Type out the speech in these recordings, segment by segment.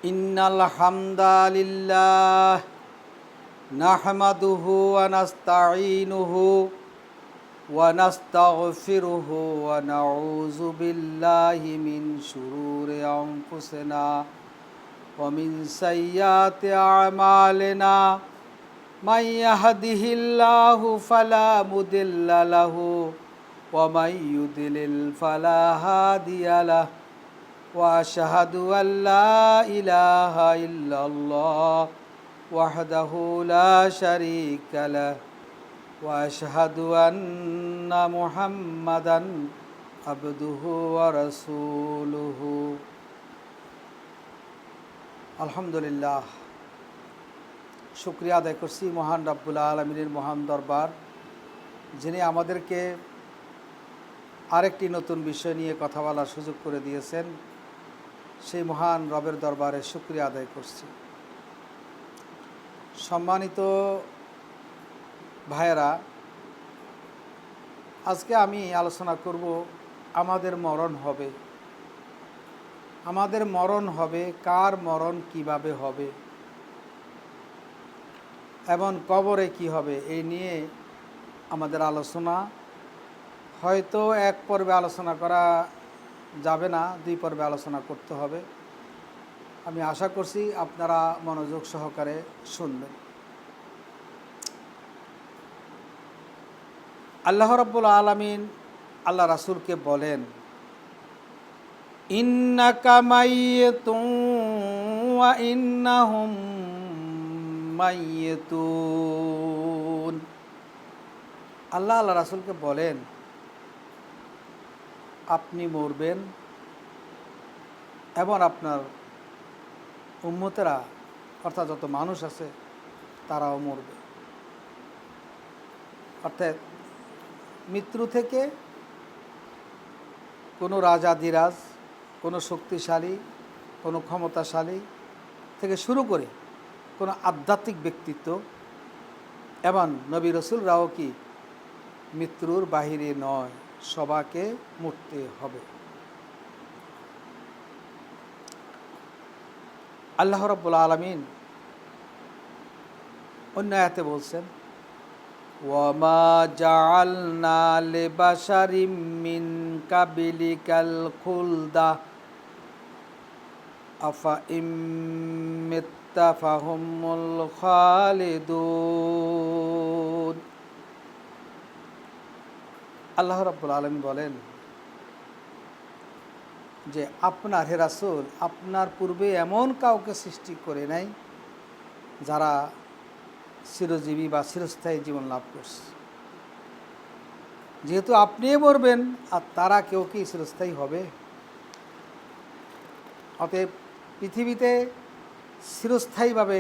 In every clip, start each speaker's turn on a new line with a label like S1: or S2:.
S1: ইন্নাল হামদালিল্লাহ নাহমাদুহু ওয়া নাস্তাঈনুহু ওয়া নাস্তাগফিরুহু ওয়া নাউযু বিল্লাহি মিন শুরুরি আনফুসিনা ওয়া মিন সাইয়্যাতি আ'মালিনা মান ইয়াহদিহিল্লাহু ফালা মুদিল্লা লাহু ওয়া মান ইউদ্লিল ফালা হাদিয়া লাহু وأشهد أن لا إله إلا الله وحده لا شريك له وأشهد أن محمدا عبده ورسوله আলহামদুলিল্লাহ শুকরিয়া আদায় করছি মহান রব্বুল আলামিনের মহান দরবার, যিনি আমাদেরকে আরেকটি নতুন বিষয় নিয়ে কথা বলার সুযোগ করে দিয়েছেন। সেই মহান রবের দরবারে শুকরিয়া আদায় করছি। সম্মানিত ভাইয়েরা, আজকে আমি আলোচনা করব আমাদের মরণ হবে। আমাদের মরণ হবে, কার মরণ কিভাবে হবে এবং কবরে কি হবে, এই নিয়ে আমাদের আলোচনা। হয়তো এক পর্বে আলোচনা করা যাবে না, দুই পর্বে আলোচনা করতে হবে। আমি আশা করছি আপনারা মনোযোগ সহকারে শুনবেন। আল্লাহ রাব্বুল আলামিন আল্লাহ রাসূলকে বলেন, ইন্নাকা মাইয়িতুন ওয়া ইন্নাহুম মাইয়িতুন। আল্লাহ রাসূলকে বলেন, আপনি মরবেন এবং আপনার উম্মতেরা অর্থাৎ যত মানুষ আছে তারাও মরবে। অর্থাৎ মৃত্যু থেকে কোনো রাজাধিরাজ, কোনো শক্তিশালী, কোনো ক্ষমতাশালী থেকে শুরু করে কোনো আধ্যাত্মিক ব্যক্তিত্ব এবং নবী রাসূলরাও কি মৃত্যুর বাহিরে নয়, সবাইকে মরতে হবে। আল্লাহ রাব্বুল আলামিন অন্য আয়াতে বলছেন, ওয়ামা জাআলনা লিবাশারিম মিন কাবলিকাল খুলদা আফা ইম্মিত্তা ফাহুমুল খালিদুন। আল্লাহ রাব্বুল আলামিন বলেন যে আপনার হে রাসূল, আপনার পূর্বে এমন কাউকে সৃষ্টি করে নাই যারা চিরজীবী বা চিরস্থায়ী জীবন লাভ করছে। যেহেতু আপনি মরবেন আর তারা কেউ কি চিরস্থায়ী হবে? অতএব পৃথিবীতে চিরস্থায়ীভাবে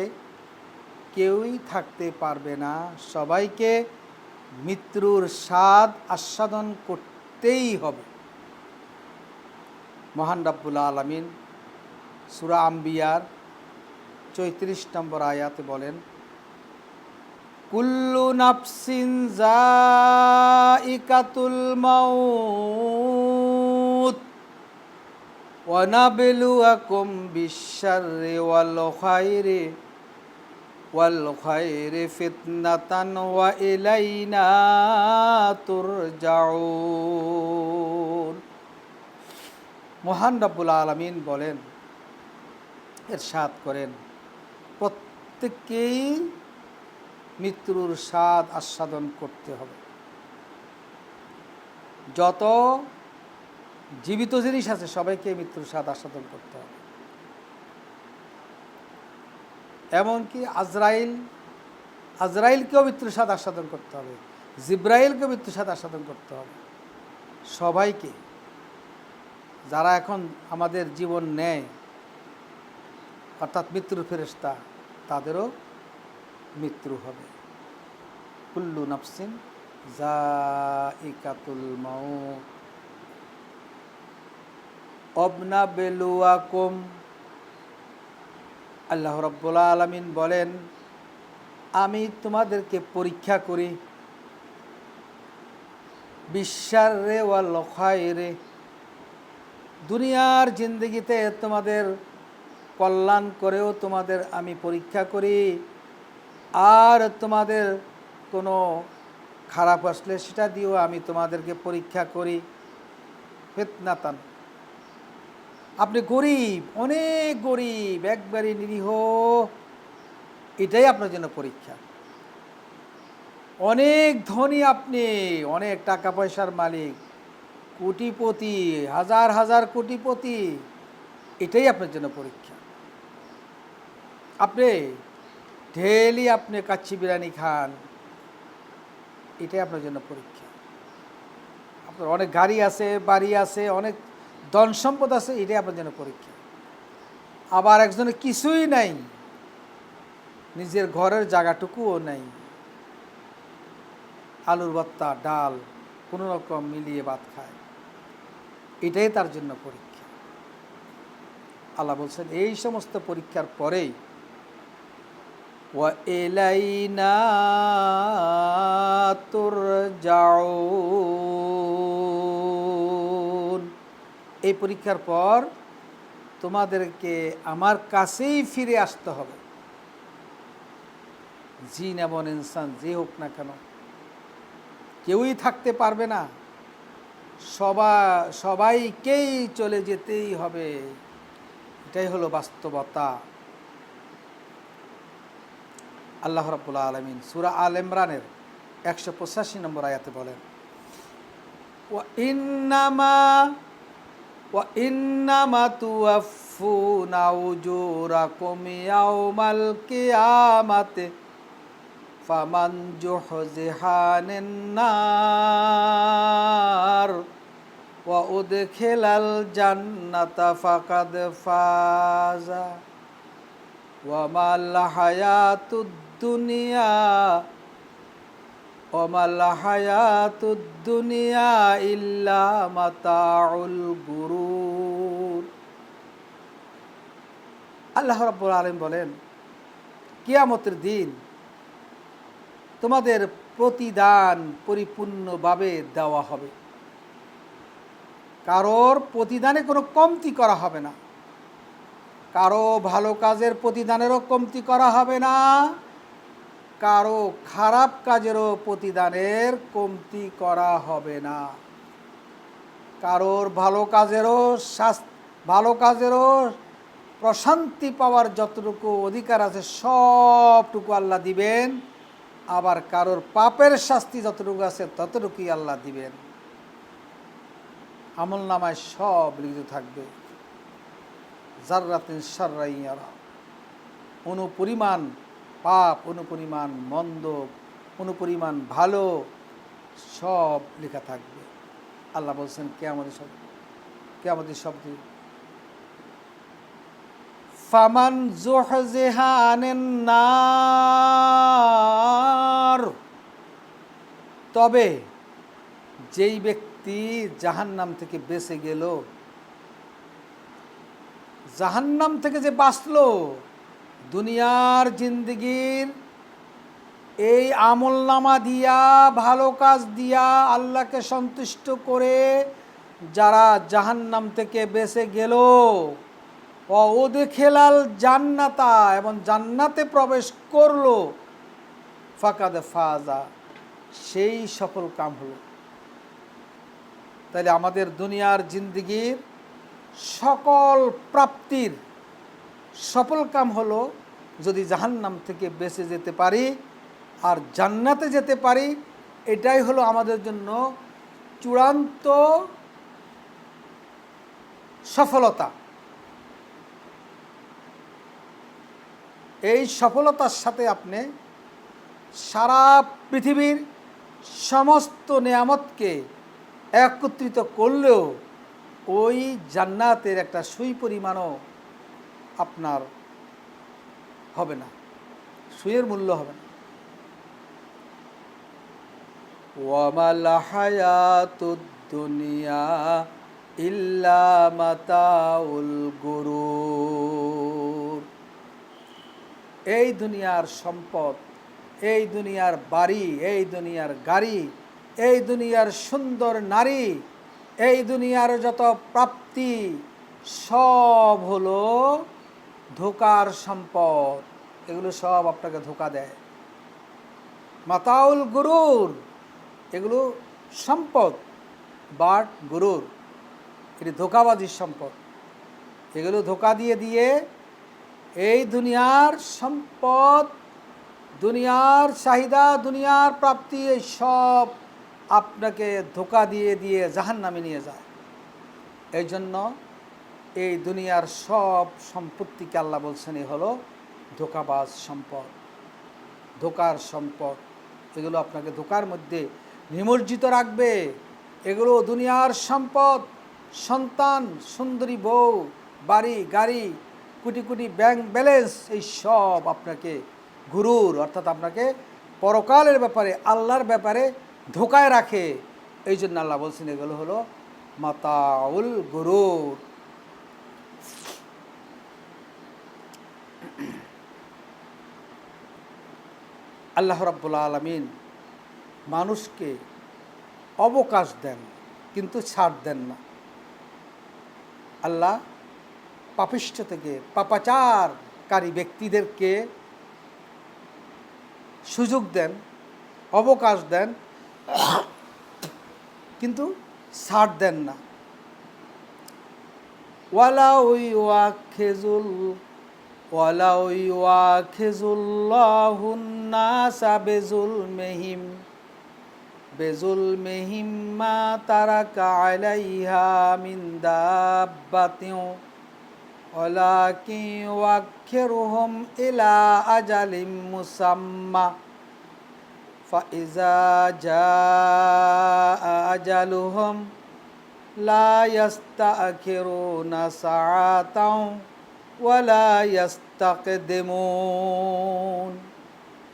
S1: কেউই থাকতে পারবে না, সবাইকে মৃত্যুর স্বাদ আস্বাদন করতেই হবে। মহান রব্বুল আলামিন সূরা আম্বিয়ার ৩৪ নম্বর আয়াতে বলেন, কুল্লু নাফসিন যায়িকাতুল মাউত ওয়া নাবলুয়াকুম বিশ-শাররি ওয়াল খায়রি ফিতনাতান ওয়া ইলাইনা তুরজাউন। মহান রব্বুল আলামিন বলেন, ইরশাদ করেন, প্রত্যেককেই মৃত্যুর স্বাদ আস্বাদন করতে হবে। যত জীবিত জিনিস আছে সবাইকে মৃত্যুর স্বাদ আস্বাদন করতে হবে। এমনকি আজরাইলকেও মৃত্যুর স্বাদ আস্বাদন করতে হবে, জিব্রাইলকেও মৃত্যুর স্বাদ আস্বাদন করতে হবে। সবাইকে, যারা এখন আমাদের জীবন নেয় অর্থাৎ মৃত্যুর ফেরেশতা, তাদেরও মৃত্যু হবে। কুল্লু নাফসিন যায়িকাতুল মাউত ওয়ানাবলুয়াকুম। আল্লাহ রাব্বুল আলামিন বলেন, আমি তোমাদেরকে পরীক্ষা করি বিশ-শাররি ওয়াল খায়রি, দুনিয়ার জিন্দগিতে তোমাদের কল্যাণ করেও তোমাদের আমি পরীক্ষা করি, আর তোমাদের কোনো খারাপ আসলে সেটা দিয়েও আমি তোমাদেরকে পরীক্ষা করি। ফিতনাতান, আপনি গরিব, অনেক গরিব, একবারই নিরীহ, এটাই আপনার জন্য পরীক্ষা। অনেক ধনী আপনি, অনেক টাকা পয়সার মালিক, কোটিপতি, হাজার হাজার কোটিপতি, এটাই আপনার জন্য পরীক্ষা। আপনি ডেইলি আপনি কাচ্চি বিরিয়ানি খান, এটাই আপনার জন্য পরীক্ষা। আপনার অনেক গাড়ি আছে, বাড়ি আছে, অনেক ধন সম্পদ আছে, এটাই আপনার জন্য পরীক্ষা। আবার একজনের কিছুই নাই, নিজের ঘরের জায়গাটুকুও নাই, আলুর ভর্তা, ডাল কোনো রকম মিলিয়ে ভাত খায়, এটাই তার জন্য পরীক্ষা। আল্লাহ বলছেন এই সমস্ত পরীক্ষার পরেই ওয়া ইলাইনা তুরজাউন, এই পরীক্ষার পর তোমাদেরকে আমার কাছেই ফিরে আসতে হবে। জিন এবং ইনসান যে হোক না কেন, কেউই থাকতে পারবে না, সবাইকেই চলে যেতেই হবে, এটাই হলো বাস্তবতা। আল্লাহ রাব্বুল আলামিন সূরা আল ইমরানের 185 নম্বর আয়াতে বলেন, ওয়া ইন্নামা তুওয়াফফুনা উজুরাকুম ইয়াওমাল কিয়ামাতি ফামান জুহজিহা আনিন নার ওয়া উদখিলাল জান্নাতা ফাকাদ ফাজা ওয়া মাল হায়াতুদ দুনিয়া ইল্লা মাতাউল গুরুর। আল্লাহ রাব্বুল আলামিন বলেন, কিয়ামতের দিন তোমাদের প্রতিদান পরিপূর্ণভাবে দেওয়া হবে, কারোর প্রতিদানে কোনো কমতি করা হবে না, কারো ভালো কাজের প্রতিদানেরও কমতি করা হবে না, কারো খারাপ কাজেরও প্রতিদানের কমতি করা হবে না। কারোর ভালো কাজেরও প্রশান্তি পাওয়ার যতটুকু অধিকার আছে সবটুকু আল্লাহ দিবেন, আবার কারোর পাপের শাস্তি যতটুকু আছে ততটুকুই আল্লাহ দিবেন। আমলনামায় সব লিখিত থাকবে, যাররাতিন শাররান ইয়ারা, অনুপরিমাণ পাপ, অনুপরিমাণ মন্দ, অনুপরিমাণ ভালো, সব লেখা থাকবে। আল্লাহ বলছেন কিয়ামতের শব্দ, ফামান যুহজিহা আনিন নার, তবে যেই ব্যক্তি জাহান্নাম থেকে বেঁচে গেল, জাহান্নাম থেকে যে বাঁচলো, দুনিয়ার জিন্দেগির এই আমলনামা দিয়া, ভালো কাজ দিয়া আল্লাহকে সন্তুষ্ট করে যারা জাহান্নাম থেকে বেঁচে গেল, ও উদখিলাল জান্নাতা, এবং জান্নাতে প্রবেশ করলো, ফাকাদ ফাজা, সেই সফল কাম হলো। তাহলে আমাদের দুনিয়ার জিন্দেগির সকল প্রাপ্তির সফল কাম হলো যদি জাহান্নাম থেকে বেঁচে যেতে পারি আর জান্নাতে যেতে পারি, এটাই হলো আমাদের জন্য চূড়ান্ত সফলতা। এই সফলতার সাথে আপনি সারা পৃথিবীর সমস্ত নেয়ামতকে একত্রিত করলেও ওই জান্নাতের একটা সুই পরিমাণও আপনার হবে না, সুইয়ের মূল্য হবে না। ওয়ামাল হায়াতুদ দুনিয়া ইল্লা মাতাউল গুরুর, এই দুনিয়ার সম্পদ, এই দুনিয়ার বাড়ি, এই দুনিয়ার গাড়ি, এই দুনিয়ার সুন্দর নারী, এই দুনিয়ার যত প্রাপ্তি সব হলো ধোকার সম্পদ, এগুলো সব আপনাকে ধোকা দেয়। মাতাউল গুরুর, এগুলো সম্পদ, বাট গুরুর, এটি ধোকাবাজির সম্পদ। এগুলো ধোকা দিয়ে দিয়ে এই দুনিয়ার সম্পদ, দুনিয়ার চাহিদা, দুনিয়ার প্রাপ্তি, এই সব আপনাকে ধোকা দিয়ে দিয়ে জাহান্নামে নিয়ে যায়। এই জন্য এই দুনিয়ার সব সম্পত্তিকে আল্লাহ বলছেন এই হলো ধোকাবাজ সম্পদ, ধোকার সম্পদ। এগুলো আপনাকে ধোকার মধ্যে নিমজ্জিত রাখবে। এগুলো দুনিয়ার সম্পদ, সন্তান, সুন্দরী বউ, বাড়ি গাড়ি, কোটি কোটি ব্যাংক ব্যালেন্স, এই সব আপনাকে গুরুর, অর্থাৎ আপনাকে পরকালের ব্যাপারে, আল্লাহর ব্যাপারে ধোকায় রাখে। এই জন্য আল্লাহ বলছেন এগুলো হলো মাতাউল গুরুর। আল্লাহ রাব্বুল আলামিন মানুষকে অবকাশ দেন কিন্তু ছাড় দেন না। আল্লাহ পাপিষ্ঠ থেকে পাপাচারকারী ব্যক্তিদেরকে সুযোগ দেন, অবকাশ দেন, কিন্তু ছাড় দেন না। ওয়ালাউ ইউআখিযুল্লাহুন নাসা বিজুলমিহিম মা তারাকা আলাইহা মিন দাব্বাতিন ওয়ালাকিন ইউআখিরুহুম ইলা আজালিম মুসাম্মা ফাইজা জাআ আজালুহুম লা ইস্তাখিরুনা সাআতাও ওয়ালা ইস্তাকদিমুন।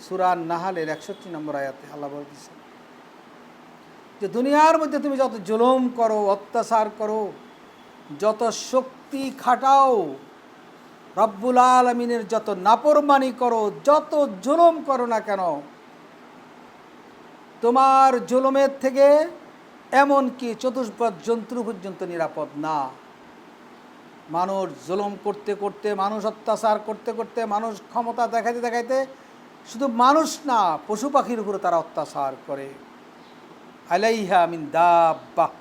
S1: সূরা আন-নাহলের 61 নম্বর আয়াতে আল্লাহ বলেছেন যে দুনিয়ার মধ্যে তুমি যত জুলুম করো, অত্যাচার করো, যত শক্তি খাটাও, রব্বুল আলামিনের যত নাফরমানি করো, যত জুলুম করো না কেন, তোমার জুলুমের থেকে এমনকি চতুষ্পদ জন্তু পর্যন্ত নিরাপদ না। মানুষ জুলুম করতে করতে, মানুষ অত্যাচার করতে করতে, মানুষ ক্ষমতা দেখাইতে দেখাইতে, শুধু মানুষ না, পশু পাখির উপরে তারা অত্যাচার করে। আলাইহা মিন দাব্বাহ।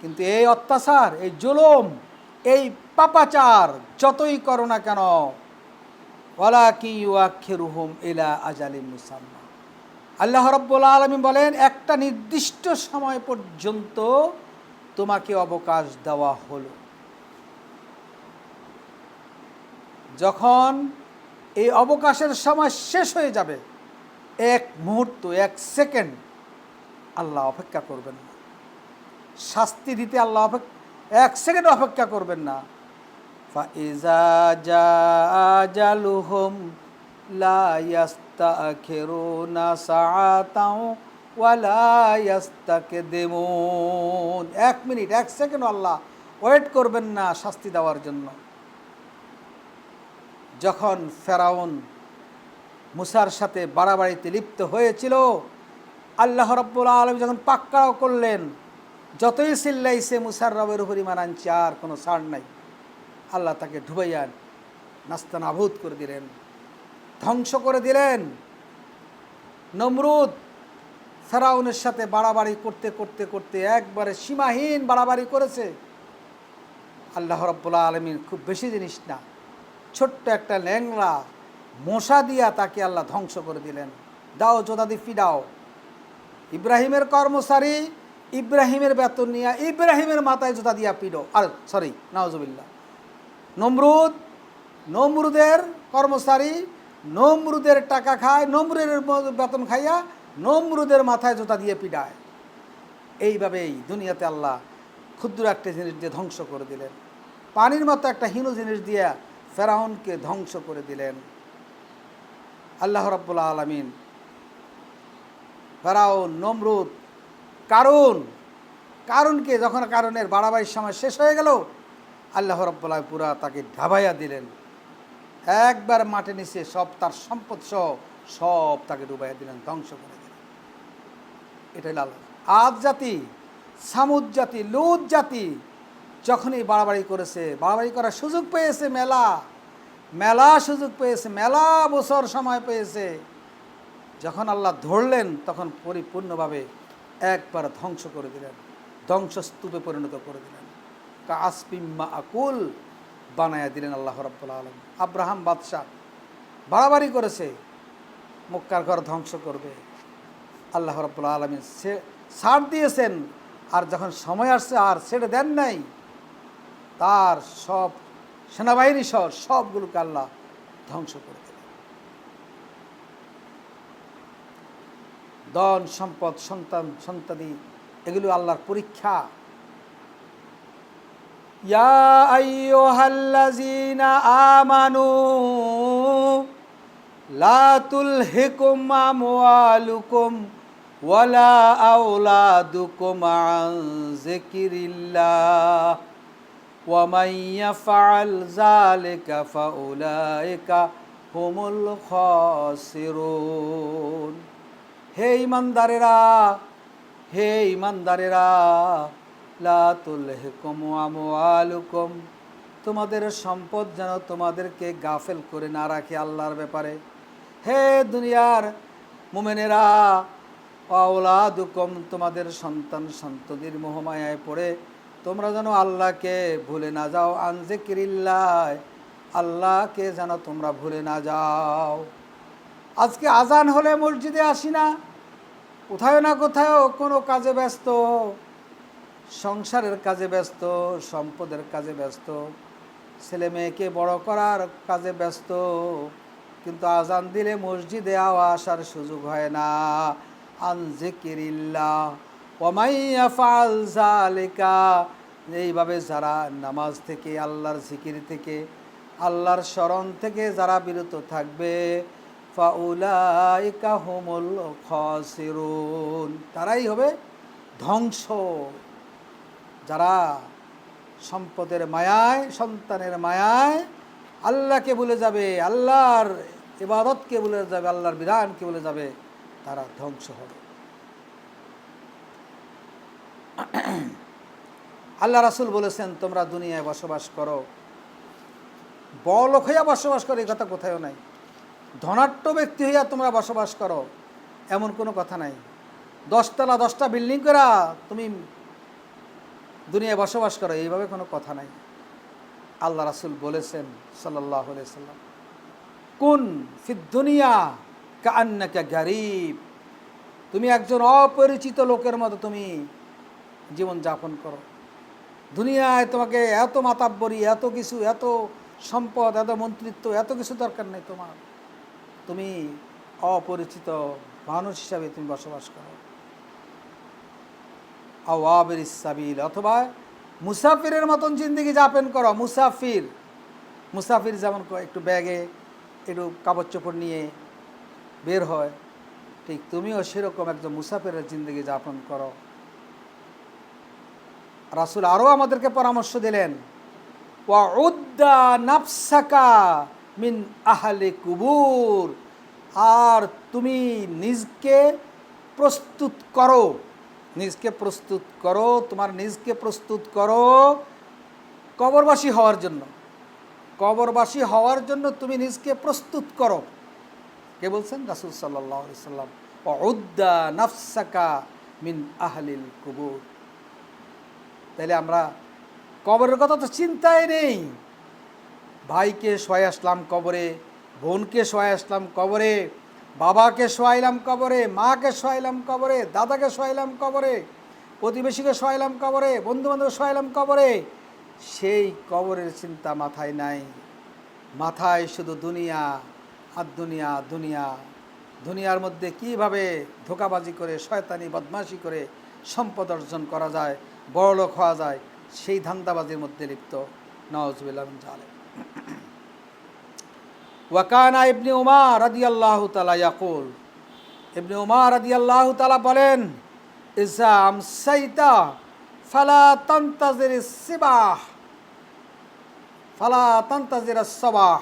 S1: কিন্তু এই অত্যাচার, এই জুলুম, এই পাপাচার যতই করো না কেন, ওয়ালাকিন ইউআখিরুহুম ইলা আজালিম মুসাম্মা, আল্লাহ রাব্বুল আলামিন বলেন একটা নির্দিষ্ট সময় পর্যন্ত তোমাকে অবকাশ দেওয়া হলো। যখন এই অবকাশের সময় শেষ হয়ে যাবে, এক মুহূর্ত, এক সেকেন্ড আল্লাহ অপেক্ষা করবেন না। শাস্তি দিতে আল্লাহ এক সেকেন্ড অপেক্ষা করবেন না। ফাইজা জাআ আজালুহুম লা ইস্তাখিরুনা সাআতাও ওয়ালা ইস্তাকদিমুন। 1 মিনিট, 1 সেকেন্ড আল্লাহ ওয়েট করবেন না শাস্তি দেওয়ার জন্য। যখন ফেরাউন মুসার সাথে বাড়াবাড়িতে লিপ্ত হয়েছিল, আল্লাহ রাব্বুল আলামিন যখন পাকড়াও করলেন, যতই চিল্লাইছে মুসার রবের উপর ঈমান আনছে, আর কোনো ছাড় নাই। আল্লাহ তাকে ডুবাইয়া নাস্তানাবুদ করে দিলেন, ধ্বংস করে দিলেন। নমরুদ ফেরাউনের সাথে বাড়াবাড়ি করতে করতে করতে একবারে সীমাহীন বাড়াবাড়ি করেছে। আল্লাহ রাব্বুল আলামিন খুব বেশি জিনিস না, ছোট্ট একটা ল্যাংড়া মশা দিয়া তাকে আল্লাহ ধ্বংস করে দিলেন। দাও জোদা দি ফিডাও। ইব্রাহিমের কর্মচারী, ইব্রাহিমের বেতন নিয়ে ইব্রাহিমের মাথায় জোদা দিয়া পিডো। আর সরি, নাউজুবিল্লাহ। নমরুদের কর্মচারী, নমরুদের টাকা খায়, নমরুদের বেতন খাইয়া নমরুদের মাথায় জোতা দিয়ে পিডায়। এইভাবেই দুনিয়াতে আল্লাহ ক্ষুদ্র একটা জিনিস দিয়ে ধ্বংস করে দিলেন। পানির মতো একটা হীন জিনিস দিয়ে ফেরাউনকে ধ্বংস করে দিলেন। আল্লাহ রাব্বুল আলামিন ফেরাউন, নমরুদ, কারুনকে যখন কারুনের বাড়াবাড়ির সময় শেষ হয়ে গেল, আল্লাহ রাব্বুল আলামিন পুরা তাকে ঢাবাইয়া দিলেন। একবার মাঠে নিচে সব তার সম্পদ সব তাকে ডুবাইয়া দিলেন, ধ্বংস করে দিলেন। এটাই আল্লাহ। আদ জাতি, সামুদ জাতি, লুত জাতি যখনই বাড়াবাড়ি করেছে, বাড়াবাড়ি করার সুযোগ পেয়েছে, মেলা সুযোগ পেয়েছে, মেলা বছর সময় পেয়েছে, যখন আল্লাহ ধরলেন তখন পরিপূর্ণভাবে একবার ধ্বংস করে দিলেন, ধ্বংসস্তূপে পরিণত করে দিলেন, কাসপিম্মা আকুল বানায়া দিলেন আল্লাহ রাব্বুল আলামিন। আব্রাহাম বাদশাহ বাড়াবাড়ি করেছে, মক্কার ঘর ধ্বংস করবে, আল্লাহ রাব্বুল আলামিন ছাড় দিয়েছেন, আর যখন সময় আসছে আর ছেড়ে দেন নাই, তার সব সেনাবাহিনী সহ সবগুলোকে আল্লাহ ধ্বংস করে দিলেন। ধন সম্পদ সন্তাদি এগুলো আল্লাহর পরীক্ষা। ইয়া আইয়ুহাল্লাযীনা আমানু লা তুলহিকুম আমওয়ালুকুম ওয়ালা আওলাদুকুম আন যিকরিল্লাহ ওয়া মান ইয়াফআল যালিকা ফাউলাইকা হুমুল খাসিরুন। হে ঈমানদারেরা, লা তুলহিকুম আমওয়ালুকুম, তোমাদের সম্পদ যেন তোমাদেরকে গাফেল করে না রাখে আল্লাহর ব্যাপারে। হে দুনিয়ার মুমিনেরা, আওলাদুকুম, তোমাদের সন্ততির মোহমায়ায় পড়ে তোমরা যেন আল্লাহকে ভুলে না যাও, আন যিকরিল্লাহ, আল্লাহকে যেন তোমরা ভুলে না যাও। আজকে আজান হলে মসজিদে আসি না, কোথাও না কোথাও কোনো কাজে ব্যস্ত, সংসারের কাজে ব্যস্ত, সম্পদের কাজে ব্যস্ত, ছেলে মেয়েকে বড় করার কাজে ব্যস্ত, কিন্তু আজান দিলে মসজিদে আসার সুযোগ হয় না। আন যিকরিল্লাহ ওয়া মান ইয়াফআল যালিকা, এইভাবে যারা নামাজ থেকে, আল্লাহর জিকির থেকে, আল্লাহর স্মরণ থেকে যারা বিরত থাকবে, ফাউলাইকা হুমুল খাসিরুন, তারাই হবে ধ্বংস। যারা সম্পদের মায়ায়, সন্তানের মায়ায় আল্লাহকে ভুলে যাবে, আল্লাহর ইবাদতকে ভুলে যাবে, আল্লাহর বিধানকে ভুলে যাবে, তারা ধ্বংস হবে। আল্লাহ রাসূল বলেছেন, তোমরা দুনিয়ায় বসবাস করো, বড়লোক হইয়া বসবাস করো, এই কথা কোথাও নাই। ধনাঢ্য ব্যক্তি হইয়া তোমরা বসবাস করো, এমন কোনো কথা নাই। 10 তলা 10টা বিল্ডিং করা তুমি দুনিয়ায় বসবাস করো, এইভাবে কোনো কথা নাই। আল্লাহ রাসূল বলেছেন সাল্লাল্লাহু আলাইহি সাল্লাম, কুন ফিদ দুনিয়া কাআন্নাকা গারীব, তুমি একজন অপরিচিত লোকের মতো তুমি জীবন যাপন করো। দুনিয়ায় তোমাকে এত মাতাব্বরি, এত কিছু, এত সম্পদ, এত মন্ত্রিত্ব, এত কিছু দরকার নেই তোমার, তুমি অপরিচিত মানুষ হিসাবে তুমি বসবাস করো। আও আবিরিস সাবিল, অথবা মুসাফিরের মতন জিন্দেগি যাপন করো। মুসাফির যেমন একটু ব্যাগে একটু কাপড় চোপড় নিয়ে বের হয়, ঠিক তুমিও সেরকম একজন মুসাফিরের জিন্দেগি যাপন করো। রাসূল আরও আমাদেরকে পরামর্শ দিলেন, ওয়া উদ্দা নাফসাকা মিন আহলি কুবুর, আর তুমি নিজকে প্রস্তুত করো, তোমার নিজকে প্রস্তুত করো কবরবাসী হওয়ার জন্য। কবরবাসী হওয়ার জন্য তুমি নিজকে প্রস্তুত করো। কে বলছেন? রাসূল সাল্লাল্লাহু আলাইহি সাল্লাম, ওয়া উদ্দা নাফসাকা মিন আহলিল কুবুর। তাইলে আমরা কবরের কথা তো চিন্তাই নেই। ভাইকে শোয়াই আসলাম কবরে, বোনকে শোয়াই আসলাম কবরে, বাবাকে শোয়াইলাম কবরে, মাকে শোয়াইলাম কবরে, দাদাকে শোয়াইলাম কবরে, প্রতিবেশীকে শোয়াইলাম কবরে, বন্ধুবান্ধব শোয়াইলাম কবরে। সেই কবরের চিন্তা মাথায় নাই, মাথায় শুধু দুনিয়া আর দুনিয়া, দুনিয়ার মধ্যে কিভাবে ধোঁকাবাজি করে, শয়তানি বদমাশি করে সম্পদ অর্জন করা যায়, বড়লোক হওয়া যায়, সেই ধান্দাবাজির মধ্যে লিপ্ত। নাউযুবিল্লাহ মিন যালিক। ওয়াকানা ইবনে উমার রাদিয়াল্লাহু তাআলা ইয়াকুল, ইবনে উমার রাদিয়াল্লাহু তাআলা বলেন, ইযা আমসাইতা ফালা তানতাজিরিস সিবাহ ফালা তানতাজিরাস সাবাহ,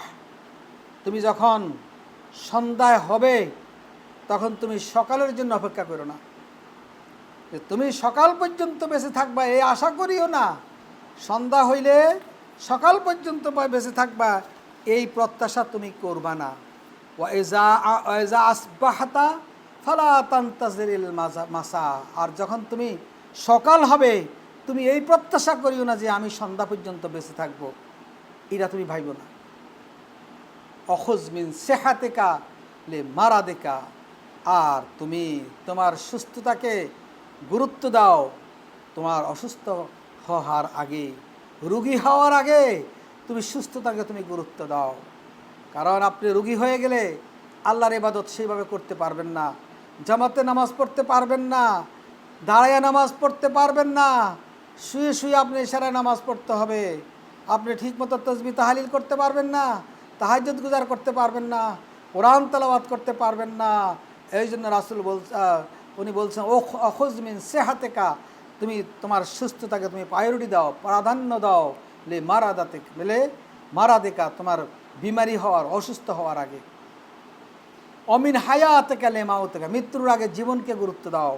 S1: তুমি যখন সন্ধ্যায় হবে তখন তুমি সকালের জন্য অপেক্ষা করো না, যে তুমি সকাল পর্যন্ত বেঁচে থাকবা এই আশা করিও না। সন্ধ্যা হইলে সকাল পর্যন্ত বেঁচে থাকবা, এই প্রত্যাশা তুমি করবা না। ওয়াইজা আসবাহাতা ফালা তান্তাজিরিল মাসা, আর যখন তুমি সকাল হবে তুমি এই প্রত্যাশা করিও না যে আমি সন্ধ্যা পর্যন্ত বেঁচে থাকবো, এটা তুমি ভাইব না। অখুজ মিন সেহাতেকা লে মারাদেকা, আর তুমি তোমার সুস্থতাকে গুরুত্ব দাও তোমার অসুস্থ হওয়ার আগে, রুগী হওয়ার আগে তুমি সুস্থতাকে তুমি গুরুত্ব দাও। কারণ আপনি রুগী হয়ে গেলে আল্লাহর ইবাদত সেইভাবে করতে পারবেন না, জামাতে নামাজ পড়তে পারবেন না, দাঁড়াইয়া নামাজ পড়তে পারবেন না, শুয়ে শুয়ে আপনি ইশারায় নামাজ পড়তে হবে, আপনি ঠিকমতো তাসবিহ তাহলিল করতে পারবেন না, তাহাজ্জুদ গুজার করতে পারবেন না, কোরআন তেলাওয়াত করতে পারবেন না। এই জন্য রাসূল উনি বলছেন অখুজ মিন সেহাতেকা, তুমি তোমার সুস্থতাকে তুমি প্রায়োরিটি দাও, প্রাধান্য দাও মারাদেকা, তোমার বিমারি হওয়ার অসুস্থ হওয়ার আগে। অমিন হায়াতেকা লে মাউতেকা, মৃত্যুর আগে জীবনকে গুরুত্ব দাও।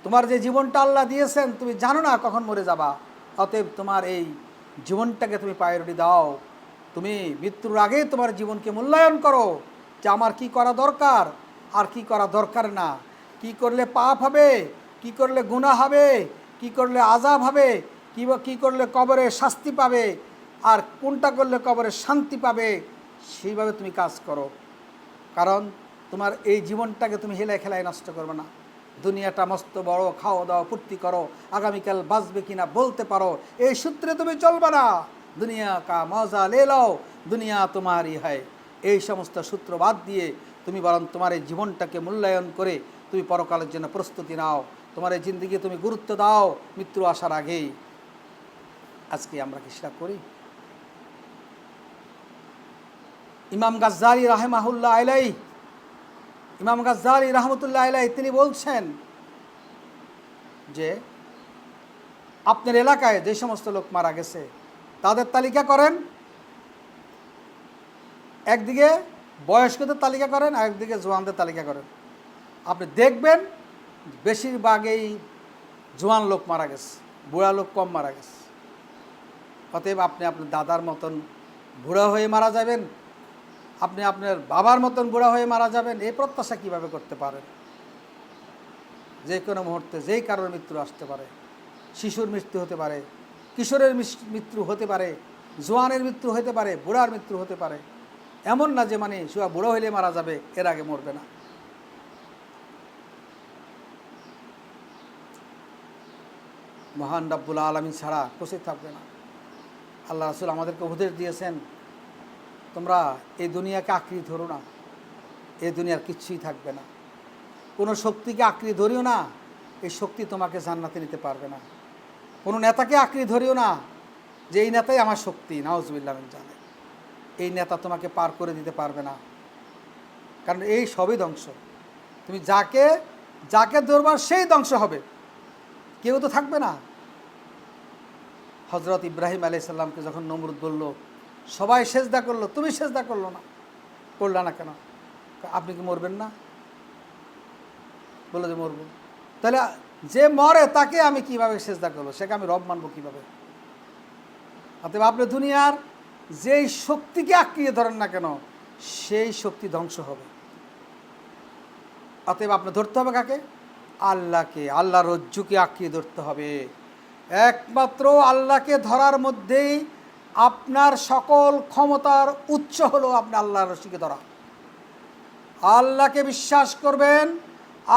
S1: তোমার যে জীবনটা আল্লাহ দিয়েছেন তুমি জানো না কখন মরে যাবা, অতএব তোমার এই জীবনটাকে তুমি প্রায়োরিটি দাও। তুমি মৃত্যুর আগেই তোমার জীবনকে মূল্যায়ন করো যে আমার কি করা দরকার আর কি করা দরকার না, কি করলে পাপ হবে, কি করলে গুনাহ হবে, কি করলে আযাব হবে, কি করলে কবরে শাস্তি পাবে, আর কোনটা করলে কবরে শান্তি পাবে, সেইভাবে তুমি কাজ করো। কারণ তোমার এই জীবনটাকে তুমি হেলায় খেলায় নষ্ট করবে না। দুনিয়াটা মস্ত বড়, খাও দাও ফুর্তি করো, আগামীকাল বাঁচবে কিনা বলতে পারো, এই সূত্রে তুমি চলবে না। দুনিয়া কা মজা লে লাও, দুনিয়া তোমারই হয়, এই সমস্ত সূত্র বাদ দিয়ে তুমি বরং তোমার এই জীবনটাকে মূল্যায়ন করে তুমি পরকালের জন্য প্রস্তুতি নাও, তোমার এই জিন্দেগি তুমি গুরুত্ব দাও মৃত্যু আসার আগেই। আজকে আমরা কি সেটা করি? ইমাম গাজ্জালি রাহিমাহুল্লাহ আলাইহি, ইমাম গাজ্জালি রাহমাতুল্লাহ আলাইহি তিনি বলছেন যে আপনার এলাকায় যে সমস্ত লোক মারা গেছে তাদের তালিকা করেন, একদিকে বয়স্কদের তালিকা করেন আর একদিকে জোয়ানদের তালিকা করেন, আপনি দেখবেন বেশিরভাগই জোয়ান লোক মারা গেছে, বুড়া লোক কম মারা গেছে। অতএব আপনি আপনার দাদার মতন বুড়া হয়ে মারা যাবেন, আপনি আপনার বাবার মতন বুড়া হয়ে মারা যাবেন, এই প্রত্যাশা কীভাবে করতে পারেন? যে কোনো মুহূর্তে যেই কারোর মৃত্যু আসতে পারে, শিশুর মৃত্যু হতে পারে, কিশোরের মৃত্যু হতে পারে, জোয়ানের মৃত্যু হতে পারে, বুড়ার মৃত্যু হতে পারে। এমন না যে মানে শুয়া বুড়ো হইলে মারা যাবে, এর আগে মরবে না। মহান রব্বুল আলামিন ছাড়া কোথায় থাকবে না। আল্লাহ রাসূল আমাদেরকে উপদেশ দিয়েছেন, তোমরা এই দুনিয়াকে আঁকড়ে ধরো না, এই দুনিয়ার কিচ্ছুই থাকবে না। কোনো শক্তিকে আঁকড়ে ধরিও না, এই শক্তি তোমাকে জান্নাতে নিতে পারবে না। কোনো নেতাকে আঁকড়ে ধরিও না যে এই নেতাই আমার শক্তি, নাউজুবিল্লাহ মিন জালিক, এই নেতা তোমাকে পার করে দিতে পারবে না। কারণ এই সবই ধ্বংস। তুমি যাকে ধরবার সেই ধ্বংস হবে, কেউ তো থাকবে না। হজরত ইব্রাহিম আলাইহিস সালামকে যখন নমরুদ বলল সবাই সেজদা করলো, তুমি সেজদা করলা না কেন? আপনি কি মরবেন না? বললো যে মরবো। তাহলে যে মরে তাকে আমি কিভাবে সেজদা করবো, সেকে আমি রব মানবো কিভাবে? অতএব আপনি দুনিয়ার যেই শক্তিকে আঁকড়িয়ে ধরেন না কেন, সেই শক্তি ধ্বংস হবে। অতএব আপনি ধরতে হবে কাকে? আল্লাহকে, আল্লাহর রজ্জুকে আঁকড়িয়ে ধরতে হবে। একমাত্র আল্লাহকে ধরার মধ্যেই আপনার সকল ক্ষমতার উৎস হলো আপনি আল্লাহর রশিকে ধরা। আল্লাহকে বিশ্বাস করবেন,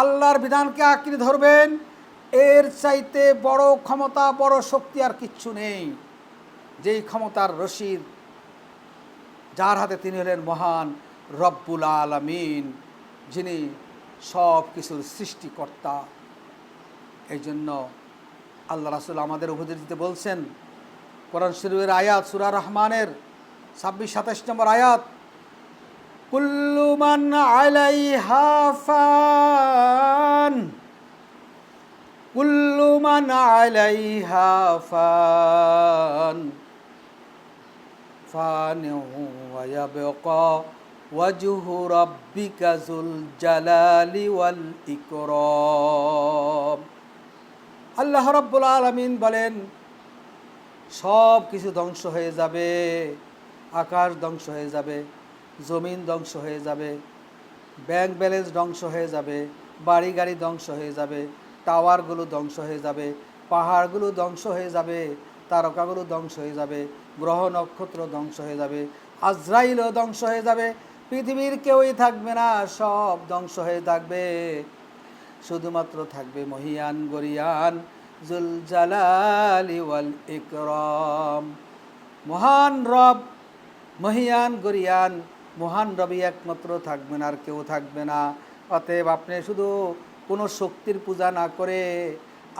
S1: আল্লাহর বিধানকে আঁকড়ে ধরবেন, এর চাইতে বড় ক্ষমতা, বড় শক্তি আর কিচ্ছু নেই। যেই ক্ষমতার রশির যার হাতে তিনি হলেন মহান রব্বুল আলামিন, যিনি সব কিছুর সৃষ্টিকর্তা। এই জন্য আল্লাহ রাসূল আমাদের উপদেশ দিতে বলছেন, কোরআন শরীফের আয়াত সূরা রহমানের 26-27 নম্বর আয়াত, কুল্লু মান আলাইহা ফান, কুল্লু মান আলাইহা ফান, ফানু ওয়া ইয়াবকা ওয়াজহু রাব্বিকা যুল জালালি ওয়াল ইকরাম। আল্লাহ রাব্বুল আলামিন বলেন, সব কিছু ধ্বংস হয়ে যাবে, আকাশ ধ্বংস হয়ে যাবে, জমিন ধ্বংস হয়ে যাবে, ব্যাংক ব্যালেন্স ধ্বংস হয়ে যাবে, বাড়ি গাড়ি ধ্বংস হয়ে যাবে, টাওয়ারগুলো ধ্বংস হয়ে যাবে, পাহাড়গুলো ধ্বংস হয়ে যাবে, তারকাগুলো ধ্বংস হয়ে যাবে, গ্রহ নক্ষত্র ধ্বংস হয়ে যাবে, আজরাইলও ধ্বংস হয়ে যাবে, পৃথিবীর কেউই থাকবে না, সব ধ্বংস হয়ে থাকবে। শুধুমাত্র থাকবে মহিয়ান গরিয়ান জুল জালালি ওয়াল ইকরাম, মহান রব, মহিয়ান গরিয়ান, মহান রবি একমাত্র থাকবেন, আর কেউ থাকবে না। অতএব আপনি শুধু কোনো শক্তির পূজা না করে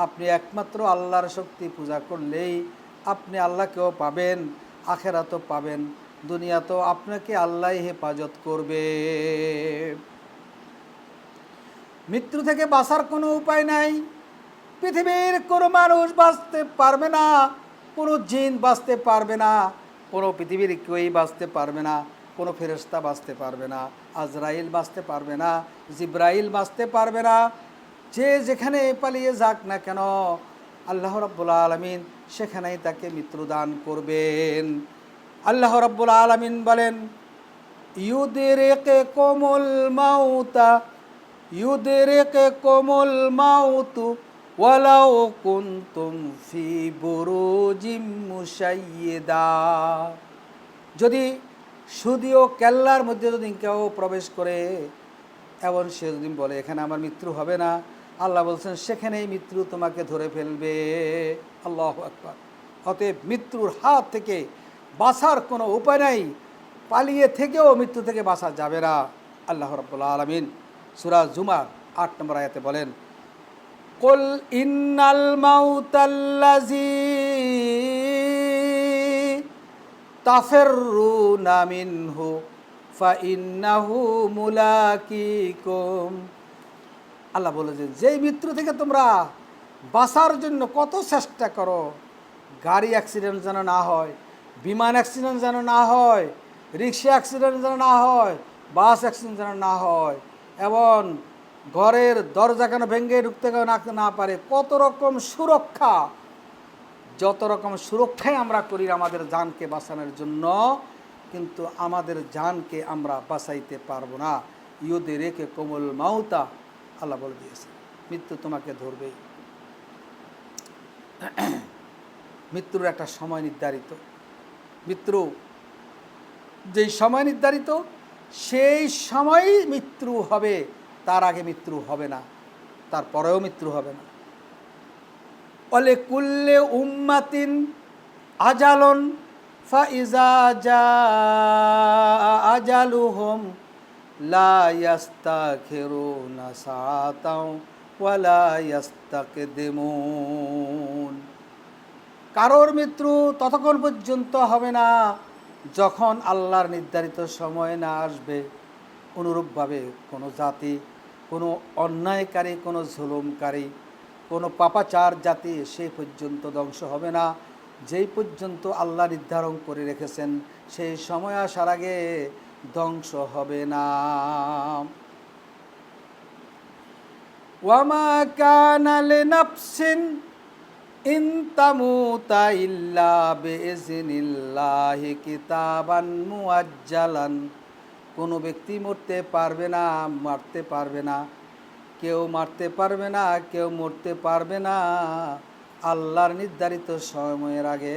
S1: আপনি একমাত্র আল্লাহর শক্তি পূজা করলেই আপনি আল্লাহকেও পাবেন, আখেরাতও পাবেন, দুনিয়াতেও আপনাকে আল্লাহ হেফাজত করবে। মৃত্যু থেকে বাঁচার কোনো উপায় নাই। পৃথিবীর কোনো মানুষ বাঁচতে পারবে না, কোনো জিন বাঁচতে পারবে না, কোনো পৃথিবীর কেউই বাঁচতে পারবে না, কোনো ফেরেশতা বাঁচতে পারবে না, আজরাইল বাঁচতে পারবে না, জিব্রাইল বাঁচতে পারবে না। যে যেখানে পালিয়ে যাক না কেন আল্লাহ রাব্বুল আলামিন সেখানেই তাকে মৃত্যু দান করবেন। আল্লাহ রাব্বুল আলামিন বলেন, ইউদরিকুমুল মাউতা ইউদরিকুমুল মাউতু ওয়ালাউ কুনতুম ফি বুরুজিম মুশাইয়্যিদা। যদি যদিও কেল্লার মধ্যে যদি কেউ প্রবেশ করে এবং সে যদি বলে এখানে আমার মৃত্যু হবে না, আল্লাহ বলছেন সেখানেই মৃত্যু তোমাকে ধরে ফেলবে। আল্লাহু আকবার। অতএব মৃত্যুর হাত থেকে বাঁচার কোনো উপায় নাই, পালিয়ে থেকেও মৃত্যু থেকে বাঁচা যাবে না। আল্লাহ রাব্বুল আলামিন সূরা জুমার ৮ নম্বর আয়াতে বলেন, কুল ইন্নাল মাউতাল্লাযী তাফিরুনা মিনহু ফাইন্নাহু মুলাকিকুম। আল্লাহ বলে যে যেই মৃত্যু থেকে তোমরা বাঁচার জন্য কত চেষ্টা করো, গাড়ি অ্যাক্সিডেন্ট যেন না হয়, বিমান অ্যাক্সিডেন্ট যেন না হয়, রিক্সা অ্যাক্সিডেন্ট যেন না হয়, বাস অ্যাক্সিডেন্ট যেন না হয়, এবং ঘরের দরজা কেন ভেঙে ঢুকতে না পারে, কত রকম সুরক্ষা, যত রকম সুরক্ষাই আমরা করি আমাদের জানকে বাঁচানোর জন্য, কিন্তু আমাদের জানকে আমরা বাঁচাইতে পারবো না। ইউদরিকুমুল মাউতা, আল্লাহ বলে দিয়েছে মৃত্যু তোমাকে ধরবেই। মৃত্যুর একটা সময় নির্ধারিত, মৃত্যু যেই সময় নির্ধারিত সেই সময়ই মৃত্যু হবে, তার আগে মৃত্যু হবে না, তারপরেও মৃত্যু হবে না। ওয়ালি কুল্লি উম্মাতিন আজালুন ফাইজা জাআ আজালুহুম লা ইস্তাখিরুনা সাআতাও ওয়া লা ইস্তাকদিমুন। কারোর মৃত্যু ততক্ষণ পর্যন্ত হবে না যখন আল্লাহর নির্ধারিত সময় না আসবে। অনুরূপভাবে কোনো জাতি, কোনো অন্যায়কারী, কোনো জুলুমকারী, কোনো পাপাচার জাতি সেই পর্যন্ত ধ্বংস হবে না যেই পর্যন্ত আল্লাহ নির্ধারণ করে রেখেছেন সেই সময় আসার আগে ধ্বংস হবে না। ওয়ামা কানা লিনাফসিন ইন তামুতা ইল্লা বিইজনিল্লাহি কিতাবান মুআজ্জালান। কোনো ব্যক্তি মরতে পারবে না, মারতে পারবে না, কেউ মারতে পারবে না, কেউ মরতে পারবে না আল্লাহর নির্ধারিত সময়ের আগে।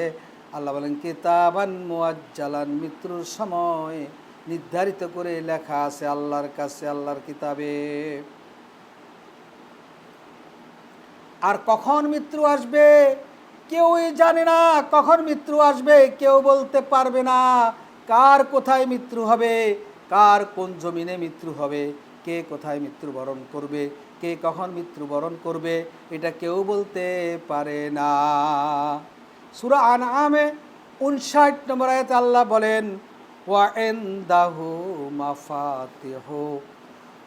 S1: আল্লাহ বলেন কিতাবান মুআজ্জালান, মৃত্যুর সময় নির্ধারিত করে লেখা আছে আল্লাহর কাছে, আল্লাহর কিতাবে। আর কখন মৃত্যু আসবে কেউই জানে না, কখন মৃত্যু আসবে কেউ বলতে পারবে না। কার কোথায় মৃত্যু হবে, কার কোন জমিনে মৃত্যু হবে, কে কোথায় মৃত্যুবরণ করবে, কে কখন মৃত্যুবরণ করবে, এটা কেউ বলতে পারে না। সূরা আনআমে ৫৯ নম্বর আয়াতে আল্লাহ বলেন, ওয়া ইনদাহু মাফাতিহু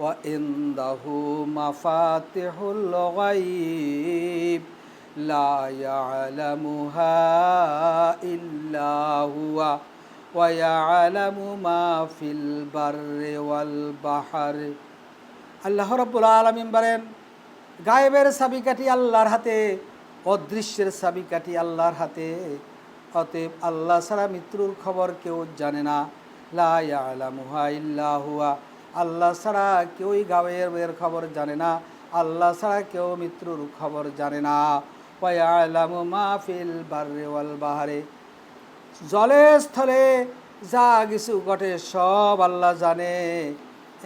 S1: ওয়া ইনদাহু মাফাতিহুল গায়ব লা ইয়ালামুহা ইল্লা হুয়া ওয়া ইয়ালামু মা ফিল বাররি ওয়াল বাহর। আল্লাহ রাব্বুল আলামিন বলেন, গায়েবের চাবিকাঠি আল্লাহর হাতে, অদৃশ্যের চাবিকাঠি আল্লাহর হাতে। অতএব আল্লাহ ছাড়া মৃত্যুর খবর কেউ জানে না। লা ইয়ালামুহা ইল্লা হুয়া, আল্লাহ ছাড়া কেউই গায়েবের খবর জানে না, আল্লাহ ছাড়া কেউ মৃত্যুর খবর জানে না। ওয়া ইয়ালামু মা ফিল বাররি ওয়াল বাহরি, জলে স্থলে যা কিছু ঘটে সব আল্লাহ জানে।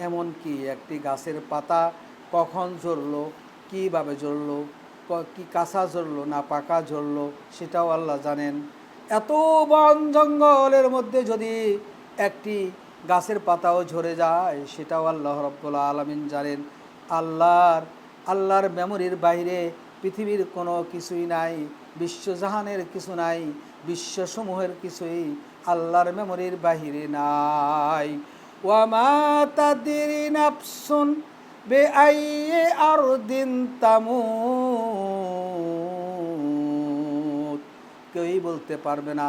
S1: এমনকি একটি গাছের পাতা কখন ঝরলো, কীভাবে ঝরলো, কি কাঁচা ঝরলো না পাকা ঝরলো, সেটাও আল্লাহ জানেন। এত বন জঙ্গলের মধ্যে যদি একটি গাছের পাতাও ঝরে যায়, সেটাও আল্লাহ রাব্বুল আলামিন জানেন। আল্লাহর মেমোরির বাইরে পৃথিবীর কোনো কিছুই নাই, বিশ্বজাহানের কিছু নাই, বিশ্বসমূহের কিছুই আল্লাহর মেমোরির বাহিরে নাই। ওয়ামা তাদরি নাফসুন বিআইয়ি আরদিন তামুত, কেউই বলতে পারবে না,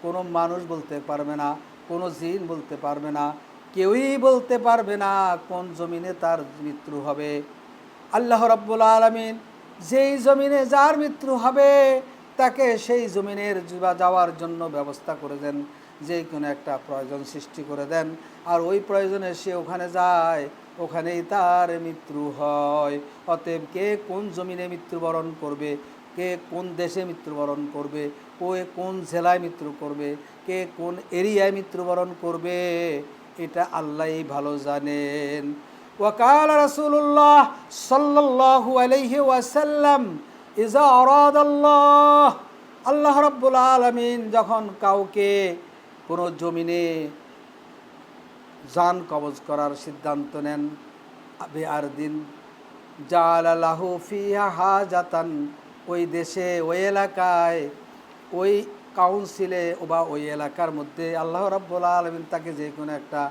S1: কোনো মানুষ বলতে পারবে না, কোনো জিন বলতে পারবে না, কেউই বলতে পারবে না কোন জমিনে তার মৃত্যু হবে। আল্লাহ রাব্বুল আলামিন যেই জমিনে যার মৃত্যু হবে তাকে সেই জমিনের যাওয়ার জন্য ব্যবস্থা করে দেন, যে কোনো একটা প্রয়োজন সৃষ্টি করে দেন, আর ওই প্রয়োজনে সে ওখানে যায়, ওখানেই তার মৃত্যু হয়। অতএব কে কোন জমিনে মৃত্যুবরণ করবে, কে কোন দেশে মৃত্যুবরণ করবে, কে কোন জেলায় মৃত্যু করবে, কে কোন এরিয়ায় মৃত্যুবরণ করবে, এটা আল্লাহই ভালো জানেন। ওয়াকাল রাসূলুল্লাহ সাল্লাল্লাহু আলাইহি ওয়াসাল্লাম ইজা আরাদাল্লাহ, আল্লাহ রাব্বুল আলামিন যখন কাউকে কোনো জমিনে জান কবজ করার সিদ্ধান্ত নেন, বিআরদিন জাআলা লাহু ফিহা হাজাতান, ওই দেশে ওই এলাকায় ওই কাউন্সিলে বা ওই এলাকার মধ্যে আল্লাহ রাব্বুল আলামিন তাকে যে কোনো একটা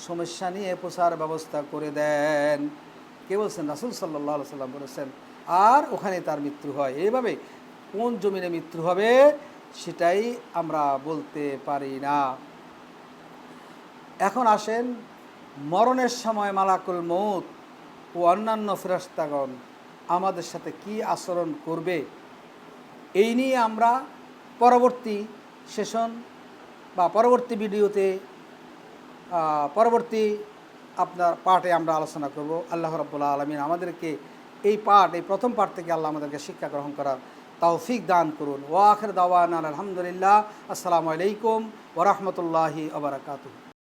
S1: সমস্যা নিয়ে প্রচার ব্যবস্থা করে দেন। কে বলছেন? রাসূল সাল্লাল্লাহু আলাইহি সাল্লাম বলেছেন। আর ওখানে তার মৃত্যু হয়। এইভাবে কোন জমিনে মৃত্যু হবে সেটাই আমরা বলতে পারি না। এখন আসেন, মরণের সময় মালাকুল মউত ও অন্যান্য ফেরেশতাগণ আমাদের সাথে কি আচরণ করবে, এই নিয়ে আমরা পরবর্তী সেশন বা পরবর্তী ভিডিওতে পরবর্তী আপনার পার্টে আমরা আলোচনা করব। আল্লাহ রাব্বুল আলামিন আমাদেরকে এই প্রথম পার্ট থেকে আল্লাহ আমাদেরকে শিক্ষা গ্রহণ করার তৌফিক দান করুন। ওয়া আখির দাওয়ানা আলহামদুলিল্লাহ। আসসালামু আলাইকুম ওয়া রাহমাতুল্লাহি ওয়া বারাকাতুহু।